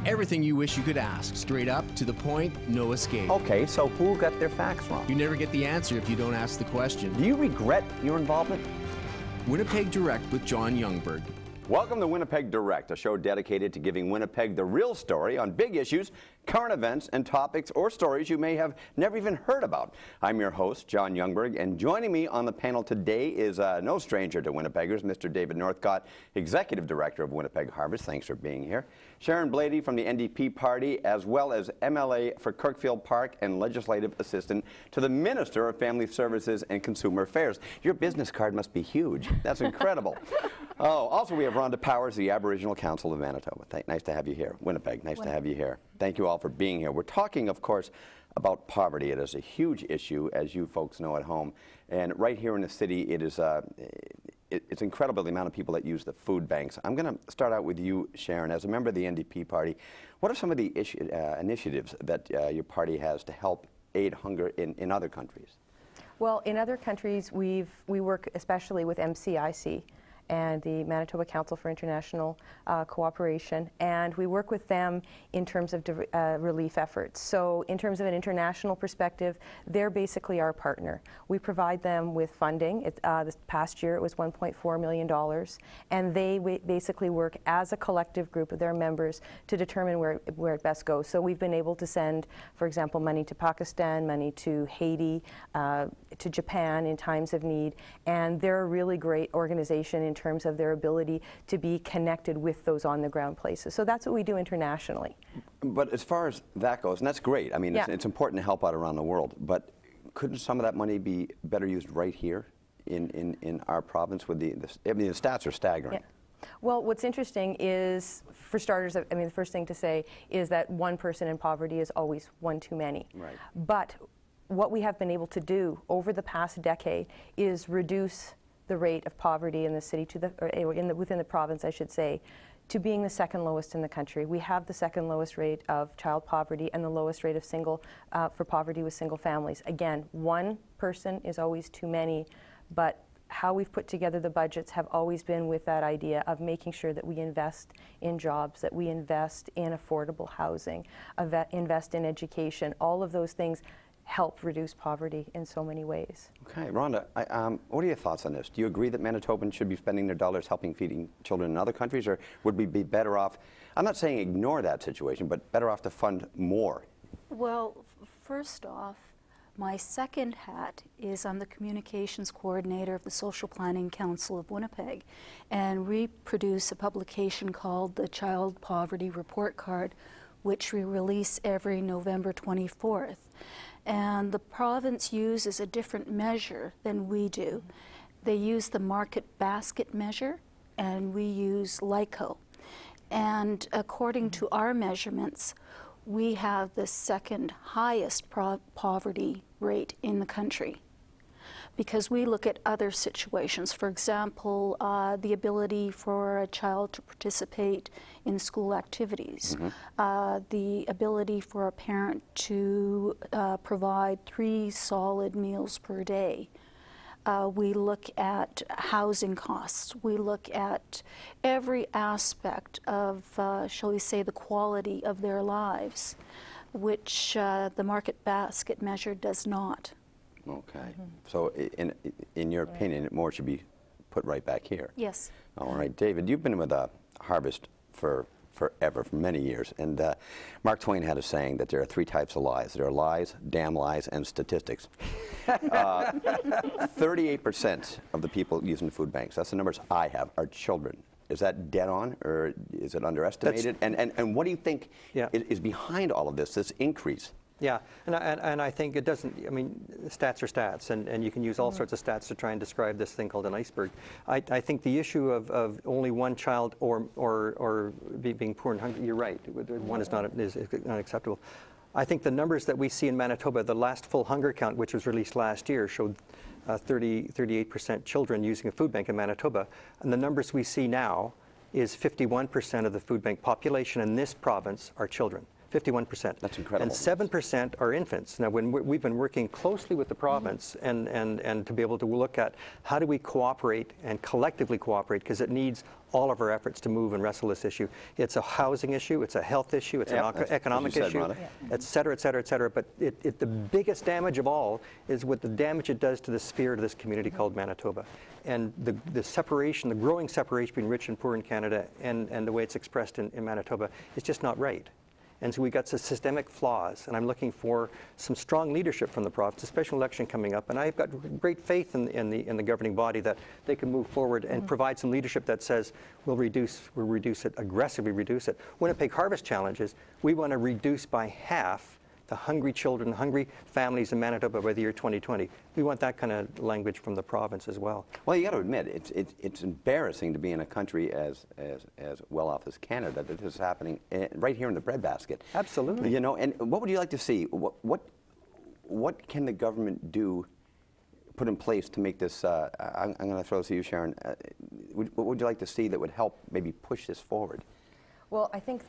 Everything you wish you could ask. Straight up, to the point, no escape. Okay, so who got their facts wrong? You never get the answer if you don't ask the question. Do you regret your involvement? Winnipeg Direct with John Youngberg. Welcome to Winnipeg Direct, a show dedicated to giving Winnipeg the real story on big issues, current events, and topics or stories you may have never even heard about. I'm your host, John Youngberg, and joining me on the panel today is no stranger to Winnipeggers, Mr. David Northcott, Executive Director of Winnipeg Harvest. Thanks for being here. Sharon Blady from the NDP party, as well as MLA for Kirkfield Park and Legislative Assistant to the Minister of Family Services and Consumer Affairs. Your business card must be huge. That's incredible. Oh, also we have Rhonda Powers, the Aboriginal Council of Manitoba. Nice to have you here. Winnipeg, nice to have you here. Thank you all for being here. We're talking, of course, about poverty. It is a huge issue, as you folks know at home. And right here in the city, it is it's incredible the amount of people that use the food banks. I'm going to start out with you, Sharon. As a member of the NDP party, what are some of the initiatives that your party has to help aid hunger in other countries? Well, in other countries, we work especially with MCIC and the Manitoba Council for International Cooperation, and we work with them in terms of relief efforts. So in terms of an international perspective, they're basically our partner. We provide them with funding. This past year it was $1.4 million, and they basically work as a collective group of their members to determine where it best goes. So we've been able to send, for example, money to Pakistan, money to Haiti, to Japan in times of need, and they're a really great organization in terms of their ability to be connected with those on-the-ground places. So that's what we do internationally. But as far as that goes, and that's great, I mean, yeah, it's important to help out around the world, but couldn't some of that money be better used right here in our province? With the stats are staggering. Yeah. Well, what's interesting is, for starters, I mean, the first thing to say is that one person in poverty is always one too many. Right. But what we have been able to do over the past decade is reduce the rate of poverty in the city within the province, I should say, to being the second lowest in the country. We have the second lowest rate of child poverty and the lowest rate of for poverty with single families. Again, one person is always too many, but how we've put together the budgets have always been with that idea of making sure that we invest in jobs, that we invest in affordable housing, invest in education. All of those things help reduce poverty in so many ways. Okay, Rhonda, what are your thoughts on this? Do you agree that Manitobans should be spending their dollars helping feeding children in other countries, or would we be better off, I'm not saying ignore that situation, but better off to fund more? Well, first off, my second hat is I'm the communications coordinator of the Social Planning Council of Winnipeg, and we produce a publication called the Child Poverty Report Card, which we release every November 24th. And the province uses a different measure than we do. They use the market basket measure, and we use LICO. And according to our measurements, we have the second highest poverty rate in the country, because we look at other situations. For example, the ability for a child to participate in school activities, the ability for a parent to provide 3 solid meals per day. We look at housing costs. We look at every aspect of, shall we say, the quality of their lives, which the market basket measure does not. Okay. So in your opinion, more should be put right back here? Yes. All right. David, you've been with Harvest forever, for many years, and Mark Twain had a saying that there are 3 types of lies. There are lies, damn lies, and statistics. 38% of the people using food banks, that's the numbers I have, are children. Is that dead on, or is it underestimated? And what do you think is behind all of this increase? Yeah, and I think it doesn't, I mean, stats are stats, and you can use all sorts of stats to try and describe this thing called an iceberg. I think the issue of only one child or being poor and hungry, you're right, one is not acceptable. I think the numbers that we see in Manitoba, the last full hunger count, which was released last year, showed 38% children using a food bank in Manitoba, and the numbers we see now is 51% of the food bank population in this province are children. 51%. That's incredible. And 7% are infants. Now, when we've been working closely with the province and to be able to look at how do we cooperate and collectively cooperate, because it needs all of our efforts to move and wrestle this issue. It's a housing issue, it's a health issue, it's an economic issue, et cetera, et cetera, et cetera. But the biggest damage of all is what the damage it does to the spirit of this community called Manitoba. And the separation, the growing separation between rich and poor in Canada and the way it's expressed in Manitoba is just not right. And so we got some systemic flaws, and I'm looking for some strong leadership from the province, a special election coming up, and I've got great faith in the governing body that they can move forward and provide some leadership that says we'll reduce it, aggressively reduce it. Winnipeg Harvest Challenge is we want to reduce by half the hungry children, hungry families in Manitoba by the year 2020. We want that kind of language from the province as well. Well, you got to admit, it's embarrassing to be in a country as well off as Canada that this is happening right here in the breadbasket. Absolutely. You know, and what would you like to see? What can the government do, put in place to make this? I'm going to throw this to you, Sharon. What would you like to see that would help maybe push this forward? Well, I think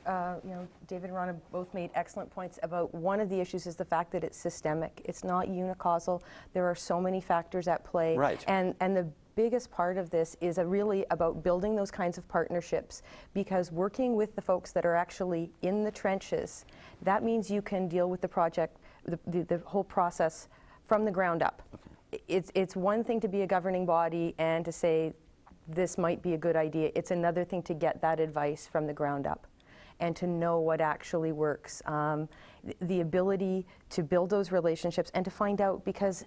David and Rhonda both made excellent points about one of the issues is the fact that it's systemic. It's not unicausal. There are so many factors at play. Right. And the biggest part of this is really about building those kinds of partnerships, because working with the folks that are actually in the trenches, that means you can deal with the project, the whole process from the ground up. Okay. It's one thing to be a governing body and to say, this might be a good idea. It's another thing to get that advice from the ground up and to know what actually works. The ability to build those relationships and to find out, because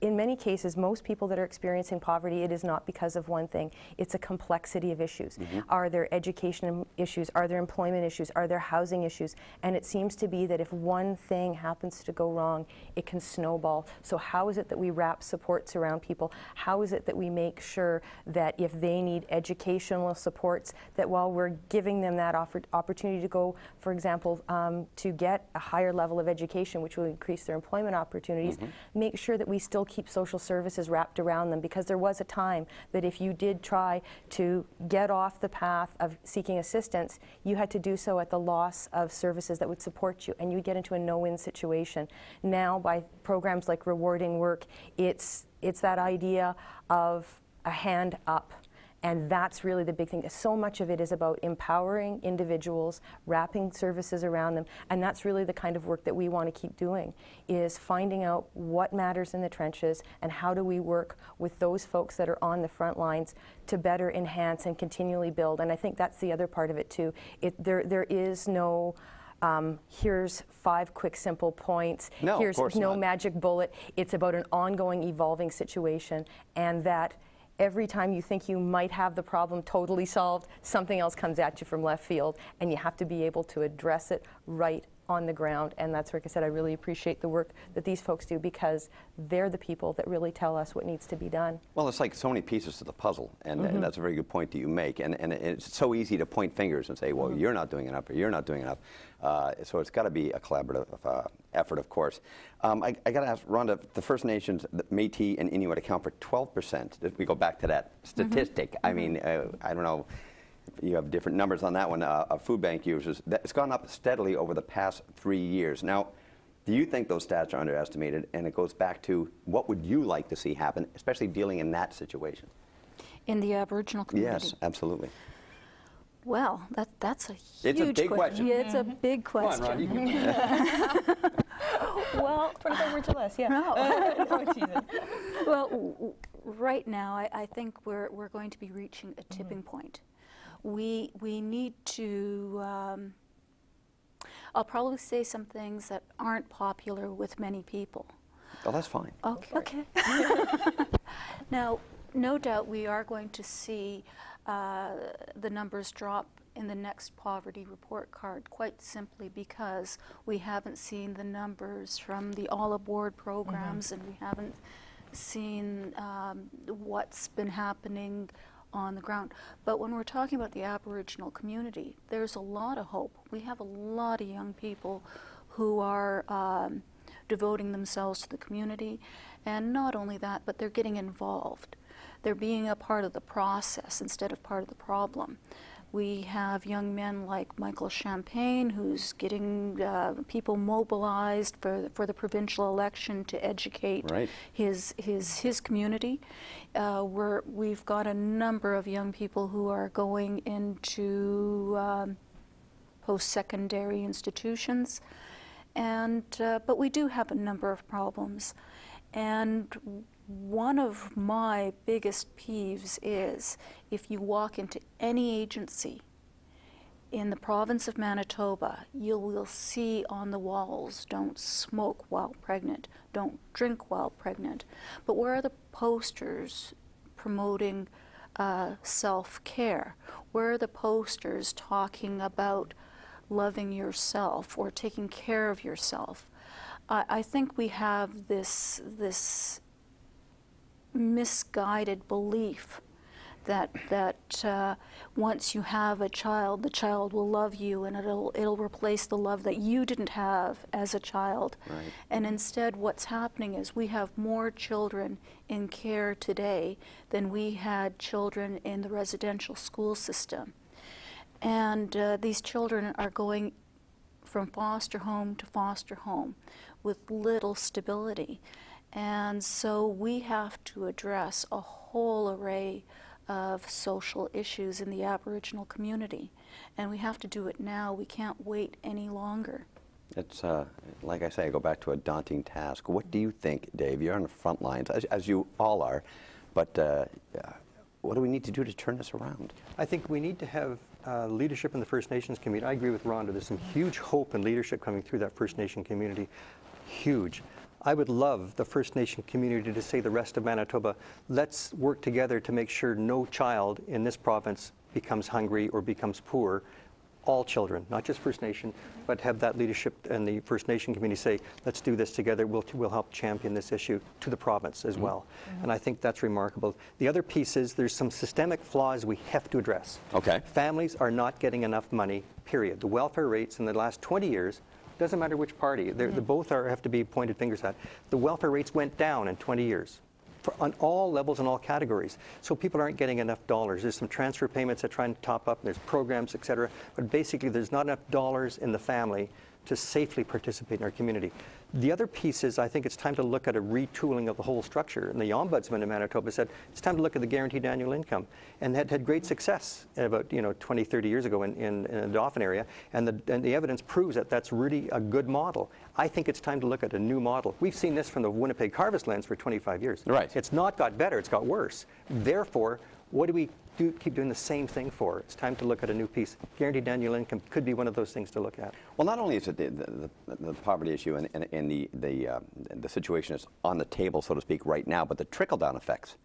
in many cases, most people that are experiencing poverty, it is not because of one thing. It's a complexity of issues. Are there education issues? Are there employment issues? Are there housing issues? And it seems to be that if one thing happens to go wrong, it can snowball. So how is it that we wrap supports around people? How is it that we make sure that if they need educational supports, that while we're giving them that opportunity to go, for example, to get a higher level of education, which will increase their employment opportunities, make sure that we still keep social services wrapped around them, because there was a time that if you did try to get off the path of seeking assistance, you had to do so at the loss of services that would support you, and you would get into a no-win situation. Now, by programs like Rewarding Work, it's that idea of a hand up. And that's really the big thing. So much of it is about empowering individuals, wrapping services around them, and that's really the kind of work that we want to keep doing, is finding out what matters in the trenches and how do we work with those folks that are on the front lines to better enhance and continually build. And I think that's the other part of it too. There is no here's 5 quick, simple points. No, here's of course no not. magic bullet. It's about an ongoing, evolving situation, and that every time you think you might have the problem totally solved, something else comes at you from left field, and you have to be able to address it right on the ground. And that's, like I said, I really appreciate the work that these folks do, because they're the people that really tell us what needs to be done. Well, it's like so many pieces to the puzzle, and that's a very good point that you make. And it's so easy to point fingers and say, well, you're not doing enough, or you're not doing enough. So it's got to be a collaborative effort, of course. I got to ask, Rhonda, the First Nations, the Métis and Inuit account for 12%. If we go back to that statistic, I mean, I don't know, you have different numbers on that one, of food bank users. It's gone up steadily over the past 3 years. Now, do you think those stats are underestimated? And it goes back to, what would you like to see happen, especially dealing in that situation? In the Aboriginal community? Yes, absolutely. Well, that's a huge It's a big question. Yeah, it's a big question. Come on, Ron, Well, 25 words or less, yeah. No. Well, right now, I think we're going to be reaching a tipping point. We need to, I'll probably say some things that aren't popular with many people. Oh, that's fine. Okay. Now, no doubt we are going to see the numbers drop in the next poverty report card, quite simply because we haven't seen the numbers from the All Aboard programs, and we haven't seen what's been happening on the ground. But when we're talking about the Aboriginal community, there's a lot of hope. We have a lot of young people who are devoting themselves to the community, and not only that, but they're getting involved. They're being a part of the process instead of part of the problem. We have young men like Michael Champagne, who's getting people mobilized for the provincial election to educate his community. We've got a number of young people who are going into post-secondary institutions, and but we do have a number of problems. And one of my biggest peeves is if you walk into any agency in the province of Manitoba, you will see on the walls, don't smoke while pregnant, don't drink while pregnant. But where are the posters promoting self-care? Where are the posters talking about loving yourself or taking care of yourself? I think we have this misguided belief that once you have a child, the child will love you and it'll replace the love that you didn't have as a child. Right. And instead, what's happening is we have more children in care today than we had children in the residential school system. And these children are going from foster home to foster home with little stability. And so we have to address a whole array of social issues in the Aboriginal community. And we have to do it now. We can't wait any longer. It's, like I say, I go back to a daunting task. What do you think, Dave? You're on the front lines, as you all are, but what do we need to do to turn this around? I think we need to have leadership in the First Nations community. I agree with Rhonda. There's some huge hope and leadership coming through that First Nation community. Huge. I would love the First Nation community to say the rest of Manitoba, let's work together to make sure no child in this province becomes hungry or becomes poor. All children, not just First Nation, but have that leadership and the First Nation community say, let's do this together. We'll help champion this issue to the province as well. And I think that's remarkable. The other piece is there's some systemic flaws we have to address. Okay. Families are not getting enough money, period. The welfare rates in the last 20 years, doesn't matter which party, they both have to be pointed fingers at. The welfare rates went down in 20 years. On all levels and all categories. So people aren't getting enough dollars. There's some transfer payments that try and top up, there's programs, et cetera, but basically there's not enough dollars in the family to safely participate in our community. The other piece is I think it's time to look at a retooling of the whole structure. And the Ombudsman in Manitoba said it's time to look at the guaranteed annual income, and that had great success about 20, 30 years ago in the Dauphin area, and the evidence proves that that's really a good model. I think it's time to look at a new model. We've seen this from the Winnipeg harvest lands for 25 years. Right. It's not got better, it's got worse. Therefore, what do we keep doing the same thing for? It's time to look at a new piece. Guaranteed annual income could be one of those things to look at. Well, not only is it the poverty issue and the situation is on the table, so to speak, right now, but the trickle-down effects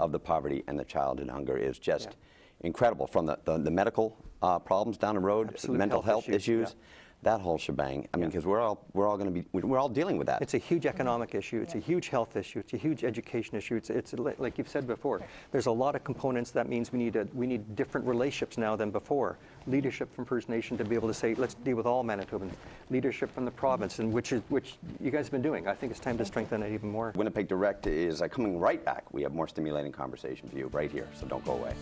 of the poverty and the childhood hunger is just incredible. From the medical problems down the road, Absolute mental health issues. Yeah. That whole shebang. I mean, because we're all going to be, we're all dealing with that. It's a huge economic issue. It's a huge health issue. It's a huge education issue. It's like you've said before. There's a lot of components. That means we need different relationships now than before. Leadership from First Nation to be able to say, let's deal with all Manitobans. Leadership from the province, and which you guys have been doing. I think it's time to strengthen it even more. Winnipeg Direct is coming right back. We have more stimulating conversation for you right here, so don't go away.